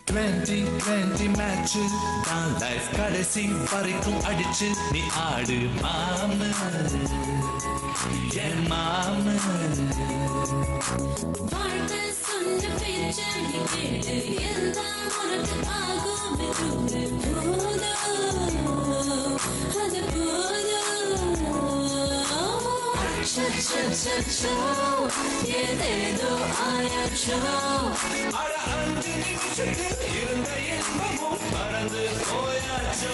2020 match தான் life கடைசி வரைக்கும் அடிச்சு நீ ஆடு மாமு என் மாமு வாழ்க்கை சொன்ன பேச்சு நீ கேட்டு எல்லாம் உனக்கு ஆகும் போதும் அது போதும் ஏதேதோ ஆயாச்சோ அட 5 நிமிஷத்தில் இருந்த இன்பமும் பறந்து போயாச்சோ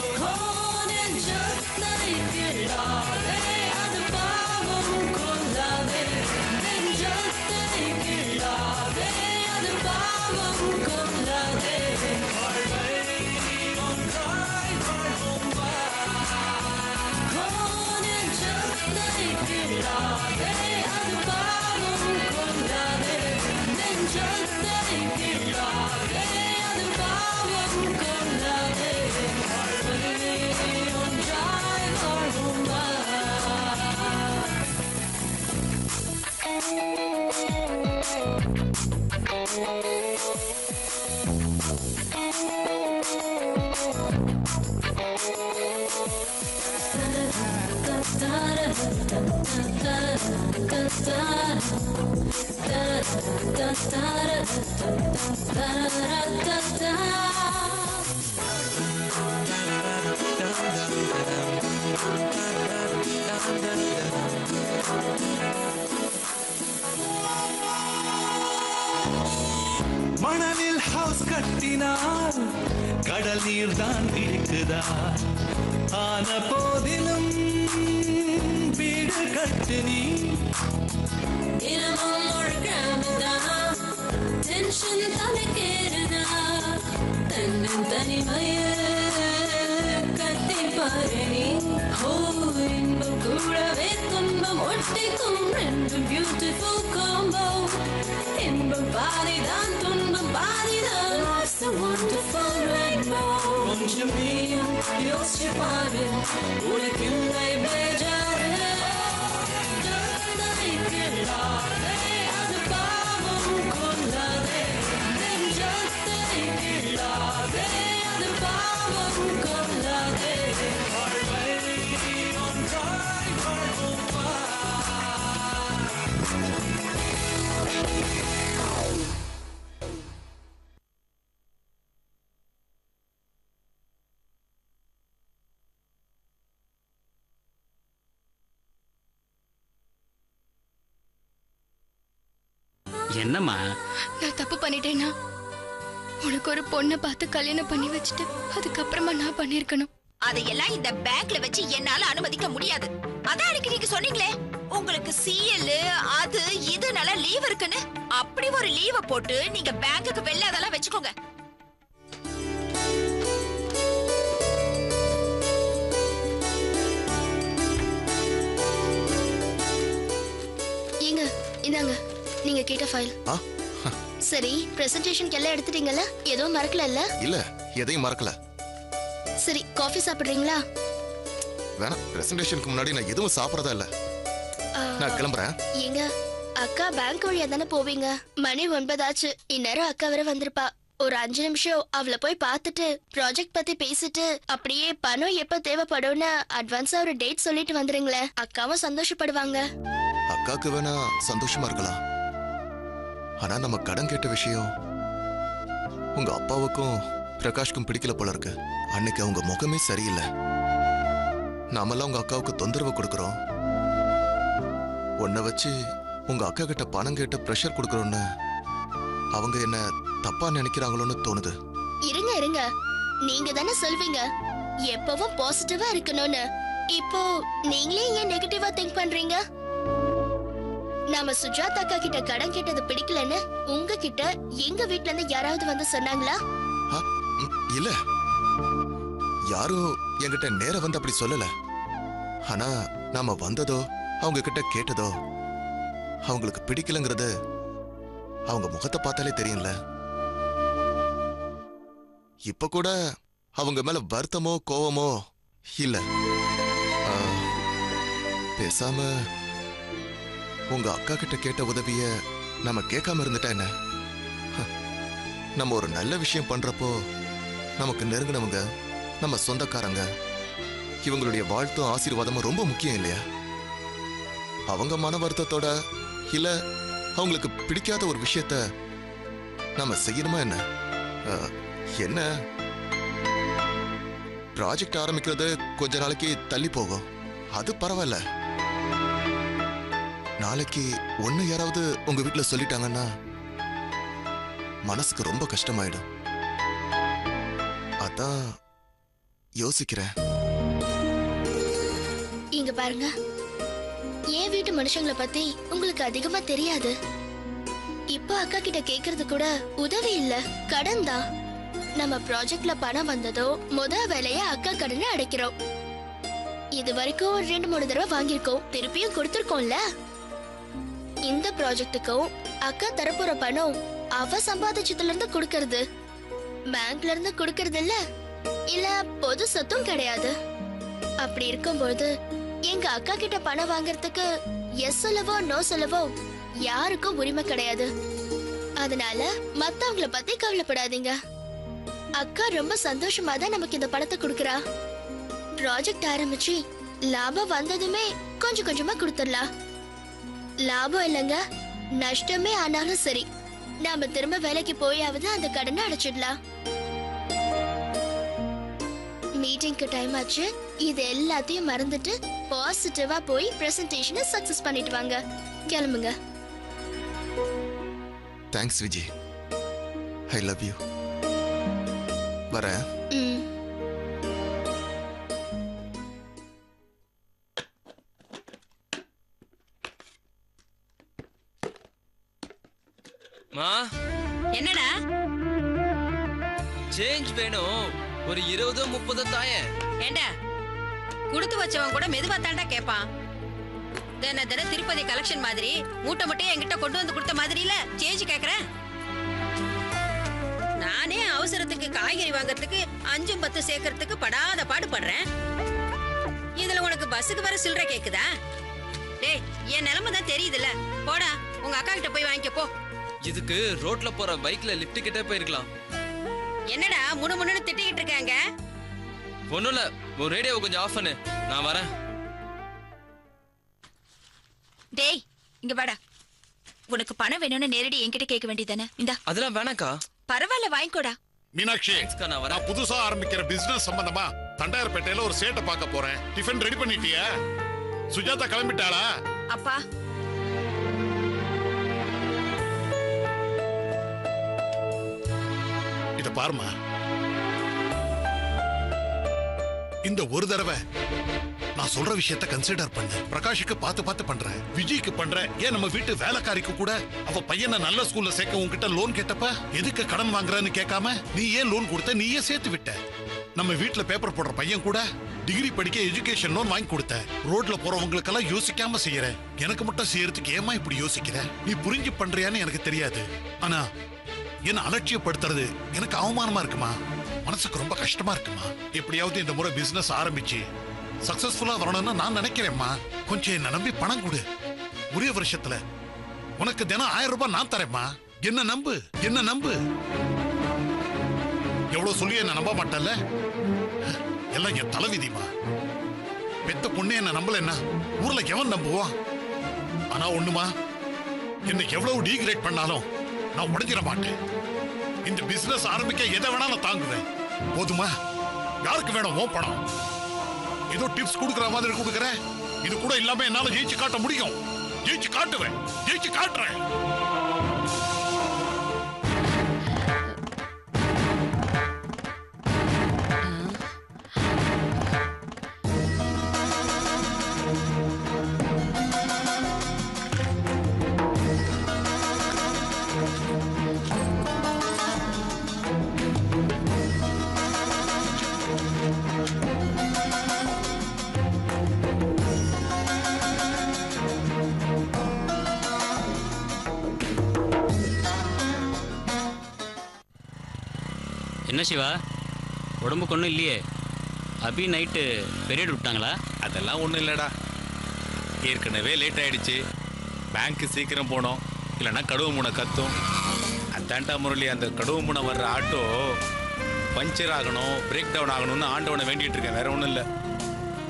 நெஞ்சத்தை கிள்ளாதே அது பாவம் கொள்ளாதே நெஞ்சத்தை கிள்ளாதே அது பாவம் கொள்ளாதே வாழ்வை ஒன்றாய் வாழ்வோம் வா நெஞ்சத்தை கிள்ளாதே அது பாவம் கொள்ளாதே நெஞ்சத்தை கிள்ளாதே அது பாவம் கொள்ளாதே வாழ்வை ஒன்றாய் வாழ்வோம் வா மணலில் ஹவுஸ் கட்டினால் கடல் நீர் தான் இருக்குதா ஆன போதிலும் வீடு கட்டு நீ தினமும் ஒரு கிராமதான் டென்ஷன் தலைக்கேறுதா தன்னின் தனிமையை கத்தி பாரணி ஓ இன்பம் கூடவே துன்பம் ஒட்டிக்கும் ரெண்டு பியூட்டிஃபுல் காம்போ இன்பம் பாதிதான் துன்பம் பாதிதான் It's a wonderful rainbow கொஞ்சம் நீயும் யோசிச்சு பாரு உனக்கில்லை பேஜாரு கிள்ளாதே அது பாவம் கொள்ளாதே நெஞ்சத்தை கிள்ளாதே அது பாவம் கொள்ளாதே வாழ்வை ஒன்றாய் வாழ்வோம் வா என்னம்மா நான் தப்பு பண்ணிட்டேனா உனக்கு ஒரு பொண்ணை பார்த்து கல்யாணம் பண்ணி வச்சுட்டு அதுக்கப்புறமா நான் பண்ணிருக்கணும். அதையெல்லாம் இந்த பேங்க்ல வச்சு என்னால அனுமதிக்க முடியாது. அதான் அன்னைக்கு நீங்க சொன்னீங்களே உங்களுக்கு சிஎல் அது இதுனால லீவ் இருக்குன்னு. அப்படி ஒரு லீவ போட்டு நீங்க பேங்க்குக்கு வெளில அதெல்லாம் வச்சுக்கோங்க. ஏங்க இந்தாங்க நீங்க கேட்ட ஃபைல். சரி பிரசன்டேஷனுக்கு எல்லாம் எடுத்துட்டீங்கல்ல? எதுவும் மறக்கல? இல்ல எதையும் மறக்கல. சரி காஃபி சாப்பிடுறீங்களா? வேணாம், பிரசன்டேஷனுக்கு முன்னாடி நான் எதுவும் சாப்பிடறதா இல்ல. நான் கிளம்புறேன். ஏங்க அக்கா பேங்க் வழியா தானே போவீங்க? மணி 9 ஆச்சு. இந்நேரம் அக்கா வர வந்திருப்பா. ஒரு 5 நிமிஷம் அவளை போய் பார்த்துட்டு ப்ராஜெக்ட் பத்தி பேசிட்டு அப்படியே பணம் எப்ப தேவைப்படும்னு அட்வான்ஸா ஒரு டேட் சொல்லிட்டு வந்துருங்களேன். அக்காவும் சந்தோஷப்படுவாங்க. அக்காக்கு வேணா சந்தோஷமா இருக்கலாம். ஆனா நம்ம கடன் கேட்ட விஷயம் உங்க அப்பாவுக்கும் பிரகாஷ்க்கும் பிடிக்கல போல இருக்கு. அன்னைக்கு அவங்க முகமே சரியில்லை. நாமெல்லாம் உங்க அக்காவுக்கு தொந்தரவு கொடுக்கறோம். உன்னை வச்சு உங்க அக்கா கிட்ட பணம் கேட்டு பிரஷர் கொடுக்கறோன்னு அவங்க என்ன தப்பா நினைக்கிறாங்களோன்னு தோணுது. இருங்க இருங்க, நீங்க தானே சொல்வீங்க எப்பவும் பாசிட்டிவா இருக்கணும்னு. இப்போ நீங்களே ஏன் நெகட்டிவா திங்க் பண்றீங்க? நாம சுஜாதா அக்கா கிட்ட கடன் கேட்டது பிடிக்கலன்னு உங்ககிட்ட எங்க வீட்ல இருந்து யாராவது வந்து சொன்னாங்களா? இல்ல, யாரும் என்கிட்ட நேர வந்து அப்படி சொல்லல. ஆனா நாம வந்ததோ அவங்க கிட்ட கேட்டதோ அவங்களுக்கு பிடிக்கலங்கிறது அவங்க முகத்தை பார்த்தாலே தெரியும்ல. இப்ப கூட அவங்க மேல வருத்தமோ கோவமோ இல்ல. பேசாம உங்க அக்கா கிட்ட கேட்ட உதவிய நம்ம கேட்காம இருந்துட்டா என்ன? நம்ம ஒரு நல்ல விஷயம் பண்றப்போ நமக்கு நெருங்கினவங்க, நம்ம சொந்தக்காரங்க, இவங்களுடைய வாழ்த்தும் ஆசீர்வாதமும் ரொம்ப முக்கியம் இல்லையா? அவங்க மன வருத்தத்தோட இல்ல அவங்களுக்கு பிடிக்காத ஒரு விஷயத்த நம்ம செய்யணுமா என்ன? என்ன ப்ராஜெக்ட் ஆரம்பிக்கிறது கொஞ்ச நாளைக்கு தள்ளி போகும், அது பரவாயில்ல. நாளைக்கு ஒண்ணு யாராவது உங்க வீட்டுல சொல்லிட்டாங்கன்னா மனசுக்கு ரொம்ப கஷ்டமாயிடும். அதான் யோசிக்கிறேன். இங்க பாருங்க, என் வீட்டு மனுஷங்களை பத்தி உங்களுக்கு அதிகமா தெரியாது. இப்போ அக்கா கிட்ட கேக்குறது கூட உதவி இல்ல, கடன் தான். நம்ம ப்ராஜெக்ட்ல பணம் வந்ததோ முத வேலைய அக்கா கடனை அடைக்கிறோம். இது வரைக்கும் 2-3 தடவை வாங்கியிருக்கோம், திருப்பியும் கொடுத்திருக்கோம்ல. இந்த ப்ராஜெக்டுக்கும் அக்கா தரப்போற பணம் அவ சம்பாதிச்சதுல இருந்து கொடுக்கறது, பேங்க்ல இருந்து கொடுக்கறது இல்ல பொது சொத்தும் கிடையாது. அப்படி இருக்கும்போது எங்க அக்கா கிட்ட பணம் வாங்குறதுக்கு எஸ் சொல்லவோ நோ சொல்லவோ யாருக்கும் உரிமை கிடையாது. அதனால மத்தவங்கள பத்தி கவலைப்படாதீங்க. அக்கா ரொம்ப சந்தோஷமா தான் நமக்கு இந்த பணத்தை கொடுக்கறா. ப்ராஜெக்ட் ஆரம்பிச்சு லாபம் வந்ததுமே கொஞ்சம் கொஞ்சமா கொடுத்துடலாம். லாபம் இல்லைங்க, நஷ்டமே ஆனாலும் சரி, நாம திரும்ப வேலைக்கு போயாவது அந்த கடனை அடைச்சிடலாம். மீட்டிங்க்கு டைம் ஆச்சு. இது எல்லாத்தையும் மறந்துட்டு பாசிட்டிவா போய் பிரசன்டேஷனை சக்சஸ் பண்ணிட்டு வாங்க. கிளம்புங்க. Thanks Viji, I love you. வரேன். மா, என்னடா சேஞ்ச் வேணும், ஒரு 20-30 தாயேன். ஏண்டா குடுத்து வச்சவன் கூட மெதுவா தாண்டா கேட்பான். தின தின திருப்பதி கலெக்ஷன் மாதிரி மூட்டை மூட்டையை என்கிட்ட கொண்டு வந்து கொடுத்த மாதிரி இல்ல சேஞ்ச் கேக்குறேன். நானே அவசரத்துக்கு காய்கறி வாங்கறதுக்கு 5-10 சேர்க்கறதுக்கு படாத பாடுபடுறேன். இதுல உனக்கு பஸ்ஸுக்கு வர சில்லறை கேக்குதா? டேய், என் நிலைமை தான் தெரியுதுல்ல. போடா, உங்க அக்கா கிட்ட போய் வாங்கிக்க போ. இதுக்கு ரோட்ல போற பைக்ல லிஃப்ட் கிட்டே போயிருக்கலாம். என்னடா முணுமுணுன்னு திட்டிக்கிட்டு இருக்காங்க? ஒண்ணும் இல்ல, ஒரு ரேடியோவை கொஞ்சம் ஆஃப் பண்ணு, நான் வரேன். டேய், இங்க வாடா. உனக்கு பணம் வேணும்னு நேரடி என்கிட்ட கேட்க வேண்டியதானே? இந்தா. அதெல்லாம் வேணாக்கா. பரவாயில்ல, வாங்கிக்கோடா. மீனாட்சி, தேங்க்ஸ்க்கா, நான் வரேன். நான் புதுசா ஆரம்பிக்கிற பிசினஸ் சம்பந்தமா தண்டாயர்பேட்டையில ஒரு சேட்டை பார்க்க போறேன். டிஃபன் ரெடி பண்ணிட்டியா? சுஜாதா கிளம்பிட்டாளா? அப்பா, இத பாருமா, இந்த ஒரு தடவை நான் சொல்ற விஷயத்தை கன்சிடர் பண்ணு. பிரகாஷுக்கு பார்த்து பண்றேன், விஜய்க்கு பண்றேன், ஏன் நம்ம வீட்டு வேலைக்காரிக்கு கூட அவ பையனை நல்ல ஸ்கூல்ல சேர்க்க உன்கிட்ட லோன் கேட்டப்ப எதுக்கு கடன் வாங்குறன்னு கேட்காம நீ ஏன் லோன் கொடுத்த, நீயே சேர்த்து விட்ட. நம்ம வீட்டுல பேப்பர் போடுற பையன் கூட டிகிரி படிக்க எஜுகேஷன் லோன் வாங்கி கொடுத்த. ரோட்ல போறவங்களுக்கெல்லாம் யோசிக்காம செய்யற, எனக்கு மட்டும் செய்யறதுக்கு ஏமா இப்படி யோசிக்கிற? நீ புரிஞ்சு பண்றியான்னு எனக்கு தெரியாது, ஆனா என்ன அலட்சியப்படுத்துறது எனக்கு அவமானமா இருக்குமா, மனசுக்கு ரொம்ப கஷ்டமா இருக்குமா. எப்படியாவது இந்த முறை பிசினஸ் ஆரம்பிச்சு சக்சஸ்ஃபுல்லா வரணும்னு நான் நினைக்கிறேன்மா. கொஞ்சம் என்ன நம்பி பணம் கொடு. ஒரே வருஷத்துல உனக்கு தினம் 1000 ரூபாய் நான் தரேம்மா. என்ன நம்பு, என்ன நம்பு. எவ்வளவு சொல்லி என்ன நம்ப மாட்டல்ல? எல்லாம் என் தலைவிதிமா. பெத்த பொண்ணு என்ன நம்பல, என்ன ஊர்ல எவன் நம்புவான்? ஆனா ஒண்ணுமா, என்ன எவ்வளவு டீக்ரேட் பண்ணாலும் நான் உடைஞ்சிட மாட்டேன். இந்த பிசினஸ் ஆரம்பிக்க எதை வேணாலும் தாங்குவேன். போதுமா? யாருக்கு வேணும் உன் பணம்? ஏதோ டிப்ஸ் கொடுக்குற மாதிரி கொடுக்குற, இது கூட இல்லாம என்னால ஜெயிச்சு காட்ட முடியும். ஜெயிச்சு காட்டுவேன், ஜெயிச்சு காட்டுறேன். என்ன சிவா, உடம்புக்கு ஒன்றும் இல்லையே? அபி நைட்டு பெரியட் விட்டாங்களா? அதெல்லாம் ஒன்றும் இல்லைடா, ஏற்கனவே லேட் ஆயிடுச்சு. பேங்க்கு சீக்கிரம் போனோம், இல்லைன்னா கடுவு மூணை கத்தும். அதான்டா முரளி, அந்த கடவுமுனை வர்ற ஆட்டோ பஞ்சர் ஆகணும், பிரேக் டவுன் ஆகணும்னு ஆண்டவனை வேண்டிட்டு இருக்கேன், வேற ஒன்றும் இல்லை.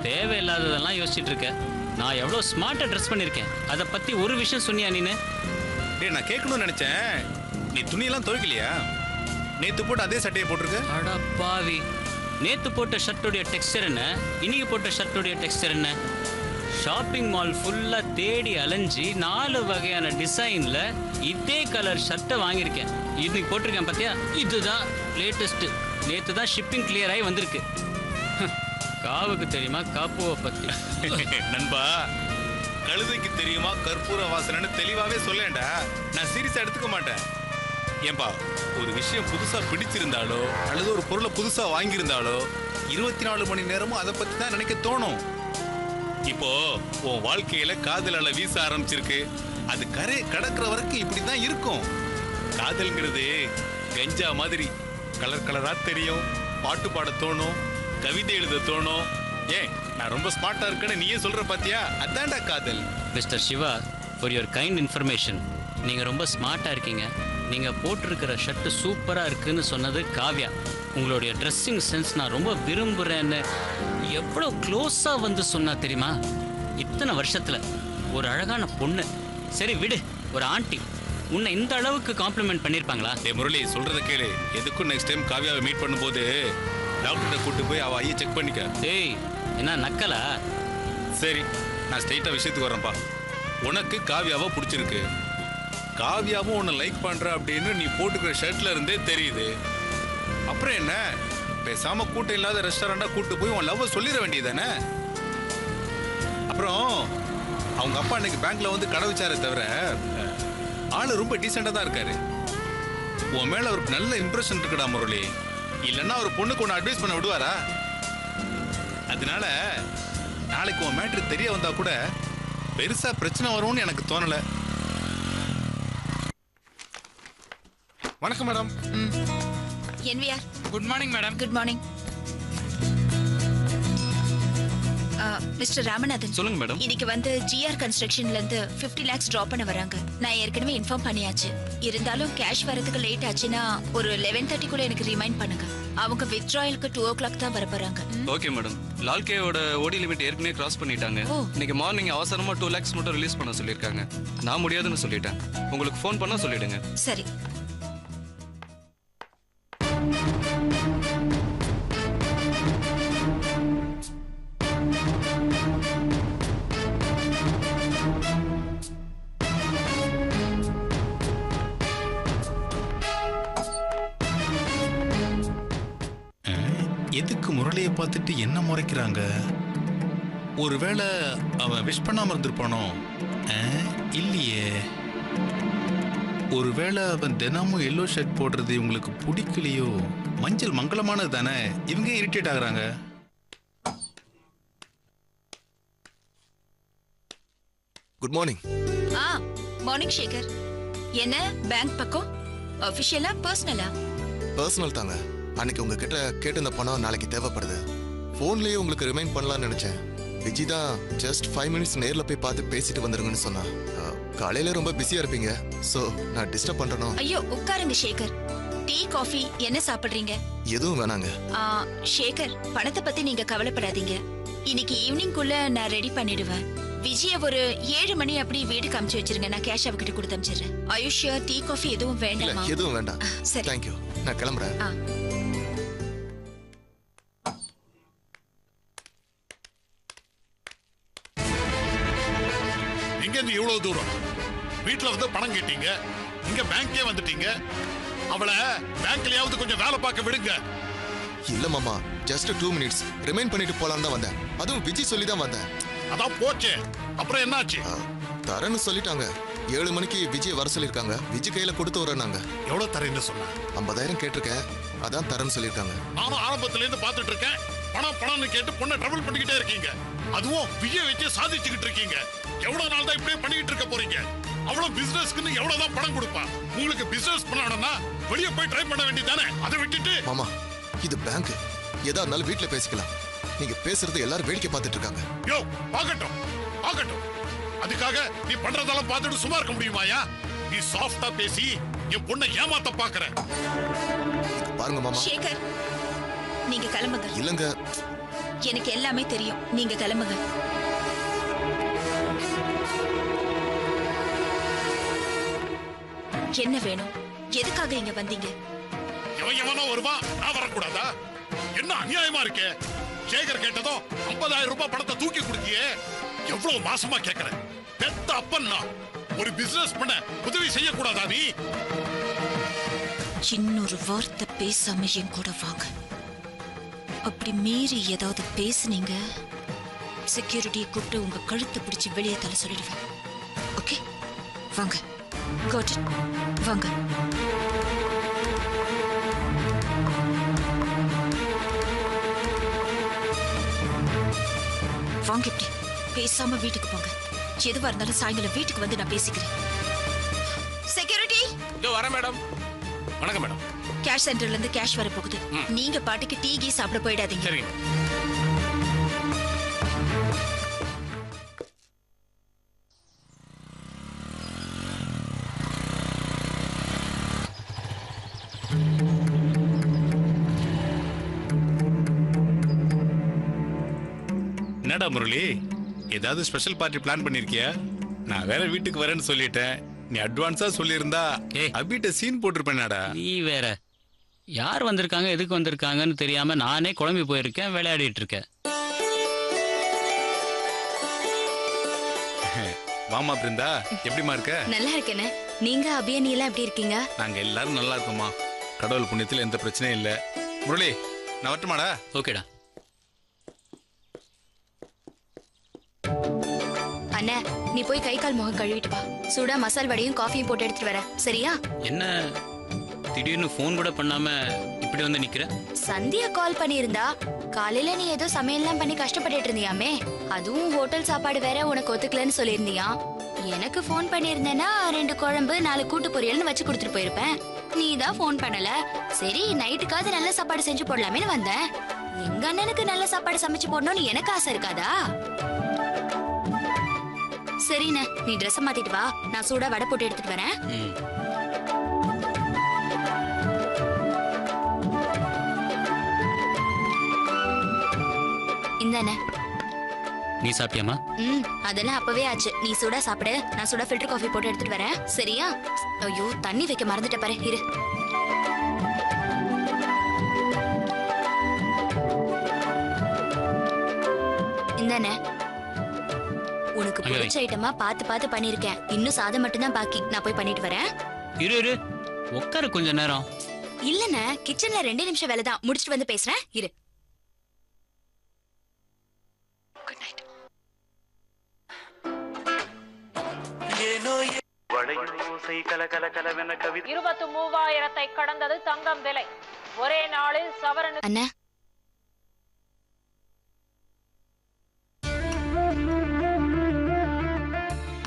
தேவையில்லாததெல்லாம் யோசிச்சுட்டு இருக்கேன். நான் எவ்வளோ ஸ்மார்ட்டாக ட்ரெஸ் பண்ணியிருக்கேன், அதை பற்றி ஒரு விஷயம் சொன்னியா நீனு? டேய், நான் கேட்கணும்னு நினைச்சேன். நீ துணியெல்லாம் துவைக்கலையா? நேத்து போட்டு அதே சட்டையை போட்டிருக்க. அட பாவி, நேத்து போட்ட ஷர்ட்டுடைய டெக்ஸ்டர் என்ன, இன்னைக்கு போட்ட ஷர்ட்டுடைய டெக்ஸ்டர் என்ன? ஷாப்பிங் மால் ஃபுல்லா தேடி அலைஞ்சி 4 வகையான டிசைன்ல இதே கலர் ஷர்ட்டை வாங்கியிருக்கேன். இன்னைக்கு போட்டிருக்கேன் பார்த்தியா, இதுதான் லேட்டஸ்ட். நேத்து தான் ஷிப்பிங் கிளியர் ஆகி வந்திருக்கு. காவுக்கு தெரியுமா காப்புவை பத்தி? நண்பா, கழுதைக்கு தெரியுமா கற்பூர வாசனைன்னு தெளிவாவே சொல்லேன்டா. நான் சீரியஸா எடுத்துக்க மாட்டேன். ஏன்பா, ஒரு விஷயம் புதுசா பிடிச்சிருந்தாலோ அல்லது ஒரு பொருளை புதுசா வாங்கியிருந்தாலோ 24 மணி நேரமும் அதை பத்தி தான் நினைக்க தோணும். இப்போ உன் வாழ்க்கையில காதல் அலை வீச ஆரம்பிச்சிருக்கு. அது கரை கடக்கிற வரைக்கும் இப்படிதான் இருக்கும். காதல்ங்கிறது கஞ்சா மாதிரி கலர் கலரா தெரியும், பாட்டு பாட தோணும், கவிதை எழுத தோணும். ஏன் நான் ரொம்ப ஸ்மார்ட்டா இருக்கேன்னு நீயே சொல்ற பாத்தியா? அதான்டா காதல். Mister Siva, for your kind information, நீங்கள் ரொம்ப ஸ்மார்ட்டாக இருக்கீங்க. நீங்கள் போட்டிருக்கிற ஷர்ட்டு சூப்பராக இருக்குன்னு சொன்னது காவ்யா. உங்களுடைய ட்ரெஸ்ஸிங் சென்ஸ் நான் ரொம்ப விரும்புகிறேன்னு எவ்வளோ க்ளோஸாக வந்து சொன்னா தெரியுமா? இத்தனை வருஷத்தில் ஒரு அழகான பொண்ணு, சரி விடு, ஒரு ஆண்டி உன்னை இந்த அளவுக்கு காம்ப்ளிமெண்ட் பண்ணியிருப்பாங்களா? முரளி, சொல்றத கேளு. எதுக்கும் நெக்ஸ்ட் டைம் காவ்யாவை மீட் பண்ணும்போது டாக்டர்கிட்ட கூட்டு போய் அவ ஐயை செக் பண்ணிக்க. ஏய், என்ன நக்கலா? சரி, நான் ஸ்ட்ரைட்டா விஷயத்துக்கு வரேன்ப்பா. உனக்கு காவ்யாவை பிடிச்சிருக்கு, காவ்யாவும் உன்னை லைக் பண்ற அப்படின்னு நீ போட்டுக்கிற ஷர்ட்ல இருந்தே தெரியுது. அப்புறம் என்ன, பேசாம கூட்டம் இல்லாத ரெஸ்டாரண்டா கூட்டு போய் உன் லவ் சொல்லிட வேண்டியதானே? அப்புறம் அவங்க அப்பா அன்னைக்கு பேங்க்ல வந்து கடை வச்சாரே தவிர ஆளு ரொம்ப டீசெண்டா தான் இருக்காரு. உன் மேல அவருக்கு நல்ல இம்ப்ரெஷன் இருக்குடா முரளி. இல்லைன்னா ஒரு பொண்ணுக்கு ஒன்று அட்வைஸ் பண்ண விடுவாரா? அதனால நாளைக்கு உன் மேட்ரு தெரிய வந்தா கூட பெருசா பிரச்சனை வரும்னு எனக்கு தோணல. வணக்கம் madam. NVR, good morning madam. Good morning. Mister Ramanathan, சொல்லுங்க மேடம். இன்னைக்கு வந்து ஜிஆர் கன்ஸ்ட்ரக்ஷன்ல இருந்து 50 lakhs டிராப் பண்ண வராங்க. நான் ஏற்கனவே இன்ஃபார்ம் பண்ணியாச்சு. இருந்தாலும் கேஷ் வரதுக்கு லேட் ஆச்சுன்னா ஒரு 11:30 எனக்கு ரிமைண்ட் பண்ணுங்க. அவங்க வித்ட்ராயலுக்கு 2 o'clock தான் வர போறாங்க. Okay madam. லால்கேவோட ஓடி லிமிட் ஏற்கனவே கிராஸ் பண்ணிட்டாங்க. இன்னைக்கு மார்னிங் அவசரமா 2 lakhs மட்டும் ரிலீஸ் பண்ண சொல்லியிருக்காங்க. நான் முடியாதுன்னு சொல்லிட்டேன். உங்களுக்கு ஃபோன் பண்ணா சொல்லிடுங்க. சரி. எதுக்கு முரளியை பார்த்துட்டு என்ன முறைக்கிறாங்க? ஒருவேளை அவன் விஷ் பண்ணாம இருந்திருப்பானோ? இல்லையே. ஒருவேளை அவன் தினமும் எல்லோ ஷர்ட் போடுறது இவங்களுக்கு பிடிக்கலையோ? மஞ்சள் மங்களமானது தானே, இவங்க இரிட்டேட் ஆகுறாங்க. Good morning. மார்னிங் சேகர். என்ன பேங்க் பக்கம் ஆபீஷியலா பர்சனலா? பர்சனல் தாங்க. அன்னைக்கு உங்ககிட்ட கேட்டு இந்த பணம் நாளைக்கு தேவைப்படுது. போன்லயே உங்களுக்கு ரிமைண்ட் பண்ணலாம்னு நினைச்சேன். விஜி தான் ஜஸ்ட் 5 minutes நேர்ல போய் பார்த்து பேசிட்டு வந்துருங்கன்னு சொன்னா. காலையில ரொம்ப பிஸியா இருப்பீங்க, சோ நான் டிஸ்டர்ப் பண்றேனோ? ஐயோ, உட்காருங்க சேகர். டீ காஃபி என்ன சாப்பிடுறீங்க? எதுவும் வேணாங்க. சேகர், பணத்தை பத்தி நீங்க கவலைப்படாதீங்க. இன்னைக்கு ஈவினிங் குள்ள நான் ரெடி பண்ணிடுவேன். விஜய ஒரு 7 மணி அப்படி வீட்டுக்கு அனுப்பிச்சு வச்சிருங்க. நான் கேஷ் அவகிட்ட கொடுத்து அனுப்பிச்சிடுறேன். ஆயுஷ்யா, டீ காஃபி எதுவும் வேண்டாமா? எதுவும் வேண்டாம். சரி, தேங்க்யூ. நான் கிளம்புறேன். எங்க இருந்து இவ்வளவு தூரம்? வீட்டுல வந்து பணம் கேட்டீங்க, இங்க பேங்கே வந்துட்டீங்க. அவளை பேங்க்லயாவது கொஞ்சம் வேலை பார்க்க விடுங்க. இல்ல மாமா, ஜஸ்ட் 2 minutes ரிமைண்ட் பண்ணிட்டு போலாம் தான் வந்தேன். அதுவும் விஜி சொல்லி தான் வந்தேன். அதான் போச்சே. அப்புறம் என்னாச்சு? தரேன்னு சொல்லிட்டாங்க. 7 மணிக்கு விஜய் வர சொல்லிருக்காங்க. விஜி கையில கொடுத்து வரேன்னாங்க. எவ்வளவு தரேன்னு சொன்ன? 50,000 கேட்டிருக்கேன். அதான் தரேன்னு சொல்லிருக்காங்க. நானும் ஆரம்பத்துல இருந்து பாத்துட்டு இருக்கேன். பணம் பணம்னு கேட்டு பொண்ணை ட்ரபிள் பண்ணிக்கிட்டே இருக்கீங்க. அதுவும் விஜய் வச்சு சாதிச்சுக்கிட்டு இருக்கீங்க. எவ்வளவு நாள் தான் இப்படியே பண்ணிக்கிட்டு இருக்க போறீங்க? அவ்வளவு பிசினஸ்க்கு எவ்வளவுதான் பணம் கொடுப்பா? உங்களுக்கு பிசினஸ் பண்ணணும்னா வெளியே போய் ட்ரை பண்ண வேண்டியதானே? அதை விட்டுட்டு. மாமா, இது பேங்க். எதா இருந்தாலும் வீட்டுல பேசிக்கலாம். நீங்க பேசுறது எல்லாரும் வேடிக்கை பார்த்துட்டு இருக்காங்க. யோ, பாக்கட்டும் பாக்கட்டும். அதுக்காக நீ பண்றதெல்லாம் பார்த்துட்டு சும்மா இருக்க முடியுமாயா? நீ சாஃப்டா பேசி என் பொண்ணை ஏமாத்த பாக்குற. பாருங்க மாமா. சேகர், நீங்க கிளம்புங்க. இல்லங்க, எனக்கு எல்லாமே தெரியும். நீங்க கிளம்புங்க. என்ன வேணும்? எதுக்காக இங்க வந்தீங்க? எவனோ வருவா, நான் வரக்கூடாதா? என்ன அநியாயமா இருக்கே. சேகர் கேட்டதும் 50,000 ரூபாய் பணத்தை தூக்கி கொடுத்தியே. எவ்வளவு மாசமா கேட்கற. பெத்த அப்பன்னா ஒரு பிசினஸ் பண்ண உதவி செய்யக்கூடாதா நீ? இன்னொரு வார்த்தை பேசாம என் கூட வாங்க. அப்படி மீறி ஏதாவது பேசுனீங்க, செக்யூரிட்டியை கூப்பிட்டு உங்க கழுத்தை பிடிச்சு வெளியே தள்ள சொல்லிடுவேன். ஓகே, வாங்க. Got it. வாங்க. வாங்க, இப்படி பேசாம வீட்டுக்கு போங்க. எதுவா இருந்தாலும் சாயங்காலம் வீட்டுக்கு வந்து நான் பேசிக்கிறேன். செக்யூரிட்டி, இதோ வரேன் மேடம். வணக்கம் மேடம். கேஷ் சென்டர்ல இருந்து கேஷ் வர போகுது. நீங்க பாட்டுக்கு டீ கீ சாப்பிட போயிடாதீங்க. சரிங்க. என்னடா முரளி, ஏதாவது ஸ்பெஷல் பார்ட்டி பிளான் பண்ணிருக்கியா? நான் வேற வீட்டுக்கு வரேன்னு சொல்லிட்டேன். நீ அட்வான்ஸா சொல்லியிருந்தா அபிட்ட சீன் போட்டிருப்பேனாடா. நீ வேற யார் வந்திருக்காங்க எதுக்கு வந்திருக்காங்கன்னு தெரியாம நானே குழம்பி போயிருக்கேன், விளையாடிட்டு இருக்கேன். வாமா பிருந்தா, எப்படிமா இருக்க? நல்லா இருக்கேனே. நீங்க அபியனி எல்லாம் எப்படி இருக்கீங்க? நாங்க எல்லாரும் நல்லா இருக்கோமா. கடவுள் புண்ணியத்துல எந்த பிரச்சனையும் இல்ல. முரளி, நான் வரட்டுமாடா? ஓகேடா. அண்ணா, நீ போய் கை கால் முகம் கழுவிட்டு வா. சூடா மசால் வடையும் காஃபியும் போட்டு எடுத்துட்டு வர, சரியா? என்ன திடீர்னு ஃபோன் கூட பண்ணாம இப்படி வந்து நிக்கிற? சந்தியா கால் பண்ணியிருந்தா, காலையில நீ ஏதோ சமையல்லாம் பண்ணி கஷ்டப்பட்டுட்டு இருந்தியாமே, அதுவும் ஹோட்டல் சாப்பாடு வேற உனக்கு ஒத்துக்கலன்னு சொல்லியிருந்தியா. எனக்கு ஃபோன் பண்ணியிருந்தேன்னா 2 குழம்பு 4 கூட்டு பொரியல்னு வச்சு கொடுத்துட்டு போயிருப்பேன். நீ தான் ஃபோன் பண்ணல. சரி, நைட்டுக்காவது நல்ல சாப்பாடு செஞ்சு போடலாமேன்னு வந்தேன். எங்க அண்ணனுக்கு நல்ல சாப்பாடு சமைச்சு போடணும்னு எனக்கு ஆசை இருக்காதா? சரிண்ணே, நீ ட்ரெஸ் மாத்திட்டு வா. நான் சூடா வடை போட்டு எடுத்துட்டு வரேன். இந்தானே. நீ சாப்பிட்டியாமா? அதெல்லாம் அப்பவே ஆச்சு. நீ சூடா சாப்பிடு. நான் சூடா ஃபில்டர் காஃபி போட்டு எடுத்துட்டு வரேன், சரியா? ஐயோ, தண்ணி வைக்க மறந்துட்ட பாரு, இரு. இந்தானே. உனக்கு பிடிச்ச ஐட்டமா பார்த்து பார்த்து பண்ணிருக்கேன். இன்னும் சாதம் மட்டும் தான் பாக்கி. நான் போய் பண்ணிட்டு வரேன். இரு உட்காரு கொஞ்ச நேரம். இல்லண்ணே, கிச்சன்ல 2 நிமிஷம் வேலை தான். முடிச்சிட்டு வந்து பேசுறேன், இரு. Good night. 23,000 கடந்தது தங்கம் விலை. ஒரே நாளில் சவரன். அண்ணா,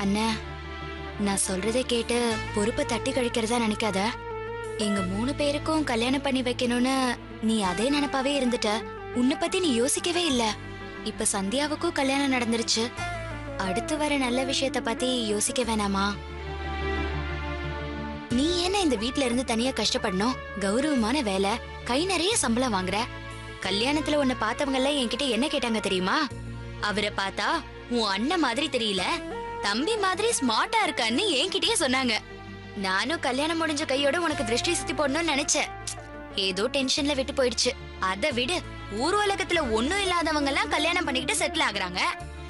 அண்ணா, நான் சொல்றதை கேட்டு பொறுப்பை தட்டி கழிக்கிறதா நினைக்காத. எங்க 3 பேருக்கும் கல்யாணம் பண்ணி வைக்கணும்னு நீ அதே நினைப்பாவே இருந்துட்ட. உன்னை பத்தி நீ யோசிக்கவே இல்ல. இப்ப சந்தியாவுக்கும் கல்யாணம் நடந்துருச்சு. அடுத்து வர நல்ல விஷயத்த பத்தி யோசிக்க வேணாமா? நீ என்ன இந்த வீட்ல இருந்து தனியா கஷ்டப்படணும்? கௌரவமான வேலை, கை நிறைய சம்பளம் வாங்குற. கல்யாணத்துல உன்னை பார்த்தவங்க எல்லாம் என்கிட்ட என்ன கேட்டாங்க தெரியுமா? அவரை பார்த்தா உன் அண்ணன் மாதிரி தெரியல, தம்பி மாதிரி ஸ்மார்ட்டா இருக்கான்னு என்கிட்டயே சொன்னாங்க. நானும் கல்யாணம் முடிஞ்ச கையோட உனக்கு திருஷ்டி சுத்தி போடணும்னு நினைச்சேன். ஏதோ டென்ஷன்ல விட்டு போயிடுச்சு. அதை விடு, ஊர் உலகத்துல ஒண்ணும் இல்லாதவங்க எல்லாம் கல்யாணம் பண்ணிக்கிட்டு செட்டில் ஆகுறாங்க.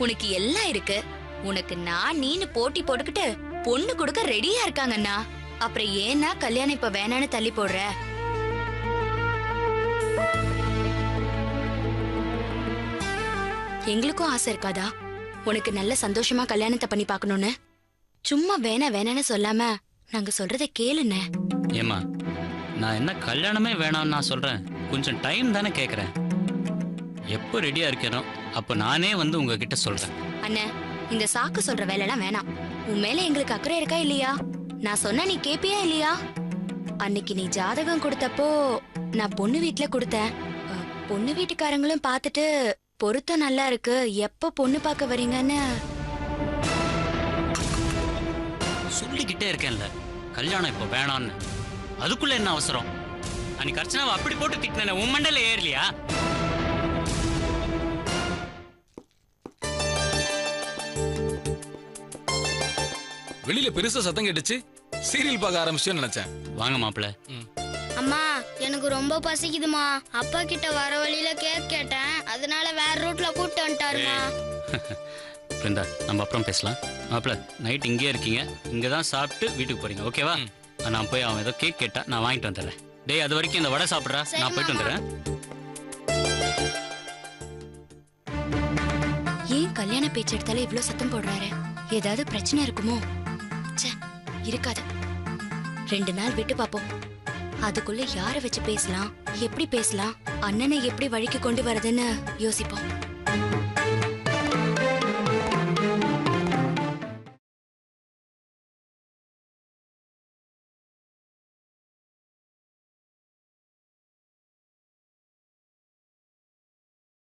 உனக்கு எல்லாம் இருக்கு. உனக்கு நான் நீன்னு போட்டி போட்டுக்கிட்டு பொண்ணு கொடுக்க ரெடியா இருக்காங்கண்ணா. அப்புறம் ஏன்னா கல்யாணம் இப்ப வேணான்னு தள்ளி போடுற? எங்களுக்கும் ஆசை இருக்காதா உனக்கு நல்ல சந்தோஷமா கல்யாணத்தை பண்ணி பார்க்கணும்னு? சும்மா வேணான்னு சொல்லாம நாங்க சொல்றத கேளுண்ணே. ஏமா, நான் என்ன கல்யாணமே வேணாம்னு நான் சொல்றேன். கொஞ்சம் டைம் தானே கேக்குறேன். எப்போ ரெடியா இருக்கேனோ அப்ப நானே வந்து உங்ககிட்ட சொல்றேன். அண்ணே, இந்த சாக்கு சொல்ற வேலைலாம் வேணாம். உன் மேல எங்களுக்கு அக்கறை இருக்கா இல்லையா? நான் சொன்னா நீ கேப்பியா இல்லையா? அன்னைக்கு நீ ஜாதகம் கொடுத்தப்போ நான் பொண்ணு வீட்டுல கொடுத்தேன். பொண்ணு வீட்டுக்காரங்களும் பார்த்துட்டு பொருத்தம் நல்லா இருக்கு, எப்ப பொண்ணு பார்க்க வரீங்கன்னு சொல்லிக்கிட்டே இருக்கேன்ல, கல்யாணம் இப்போ வேணான்னு. அதுக்குள்ள என்ன அவசரம்? அன்னைக்கு அர்ச்சனாவை அப்படி போட்டு திட்டின உன் மண்டல ஏறலையா? வெளியில பெருசா சத்தம் கேட்டுச்சு, சீரியல் பார்க்க ஆரம்பிச்சேன்னு நினைச்சேன். வாங்க மாப்பிள்ள. அம்மா எனக்கு ரொம்ப பசிக்குதுமா. அப்பா கிட்ட வர வழியில கேக் கேட்டேன், அதனால வேற ரூட்ல கூட்டு வந்துட்டாருமா. பிருந்தா, நம்ம அப்புறம் பேசலாம். மாப்பிள்ள, நைட் இங்கே இருக்கீங்க, இங்கே தான் சாப்பிட்டு வீட்டுக்கு போறீங்க, ஓகேவா? நான் போய் அவன் ஏதோ கேக் கேட்டா, நான் வாங்கிட்டு வந்துடுறேன். டேய், அது வரைக்கும் இந்த வடை சாப்பிட்றா, நான் போயிட்டு வந்துடுறேன். ஏன் கல்யாண பேச்சு எடுத்தாலே இவ்ளோ சத்தம் போடுறாரு? ஏதாவது பிரச்சனை இருக்குமோ? ச்சே, இருக்காது. 2 நாள் விட்டு பாப்போம். அதுக்குள்ள யாரை வச்சு பேசலாம், எப்படி பேசலாம், அண்ணனை எப்படி வழிக்கு கொண்டு வரதுன்னு யோசிப்போம்.